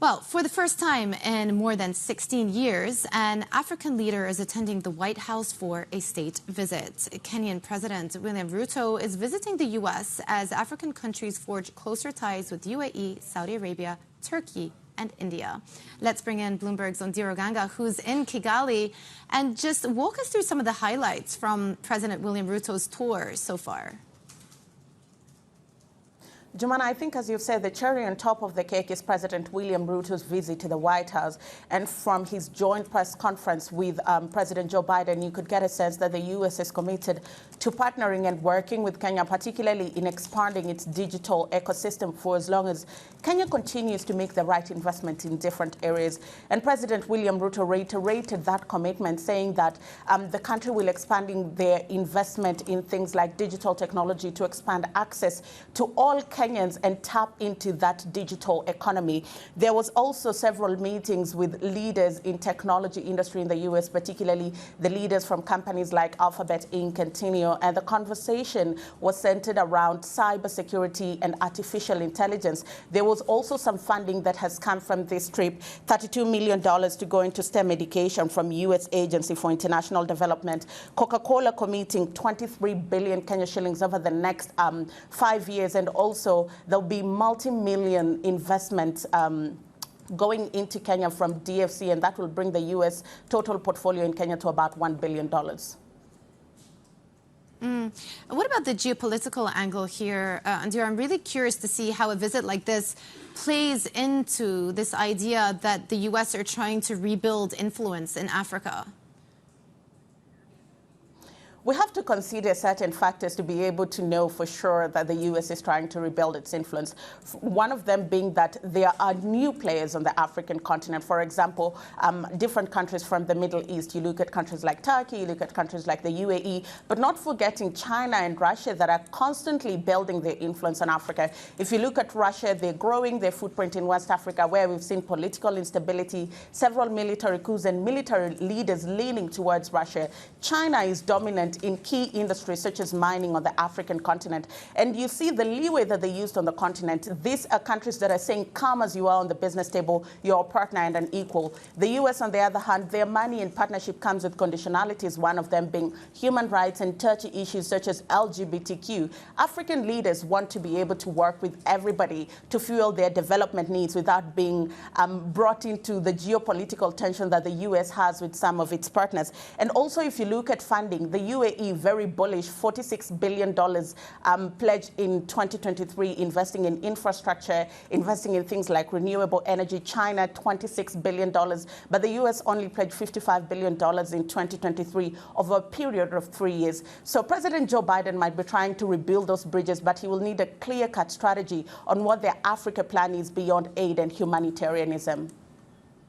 Well, for the first time in more than 16 years, an African leader is attending the White House for a state visit. Kenyan President William Ruto is visiting the U.S. as African countries forge closer ties with UAE, Saudi Arabia, Turkey, and India. Let's bring in Bloomberg's Ondiro Oganga, who's in Kigali, and just walk us through some of the highlights from President William Ruto's tour so far. Joumanna, I think, as you've said, the cherry on top of the cake is President William Ruto's visit to the White House. And from his joint press conference with President Joe Biden, you could get a sense that the U.S. is committed to partnering and working with Kenya, particularly in expanding its digital ecosystem for as long as Kenya continues to make the right investment in different areas. And President William Ruto reiterated that commitment, saying that the country will expanding their investment in things like digital technology to expand access to all Kenyans and tap into that digital economy. There was also several meetings with leaders in technology industry in the U.S., particularly the leaders from companies like Alphabet Inc. and Tineo, and the conversation was centered around cybersecurity and artificial intelligence. There was also some funding that has come from this trip, $32 million to go into STEM education from U.S. Agency for International Development. Coca-Cola committing 23 billion Kenya shillings over the next 5 years, and also there'll be multi-million investments going into Kenya from DFC, and that will bring the U.S. total portfolio in Kenya to about $1 billion. What about the geopolitical angle here, Ondiro? I'm really curious to see how a visit like this plays into this idea that the U.S. are trying to rebuild influence in Africa. We have to consider certain factors to be able to know for sure that the U.S. is trying to rebuild its influence. One of them being that there are new players on the African continent. For example, different countries from the Middle East. You look at countries like Turkey, you look at countries like the UAE, but not forgetting China and Russia that are constantly building their influence on Africa. If you look at Russia, they're growing their footprint in West Africa, where we've seen political instability, several military coups, and military leaders leaning towards Russia. China is dominant in key industries such as mining on the African continent. And you see the leeway that they used on the continent. These are countries that are saying, come as you are on the business table, you're a partner and an equal. The U.S., on the other hand, their money in partnership comes with conditionalities, one of them being human rights and touchy issues such as LGBTQ. African leaders want to be able to work with everybody to fuel their development needs without being brought into the geopolitical tension that the U.S. has with some of its partners. And also, if you look at funding, the UAE, very bullish, $46 billion pledged in 2023, investing in infrastructure, investing in things like renewable energy. China, $26 billion, but the U.S. only pledged $55 billion in 2023 over a period of 3 years. So President Joe Biden might be trying to rebuild those bridges, but he will need a clear-cut strategy on what their Africa plan is beyond aid and humanitarianism.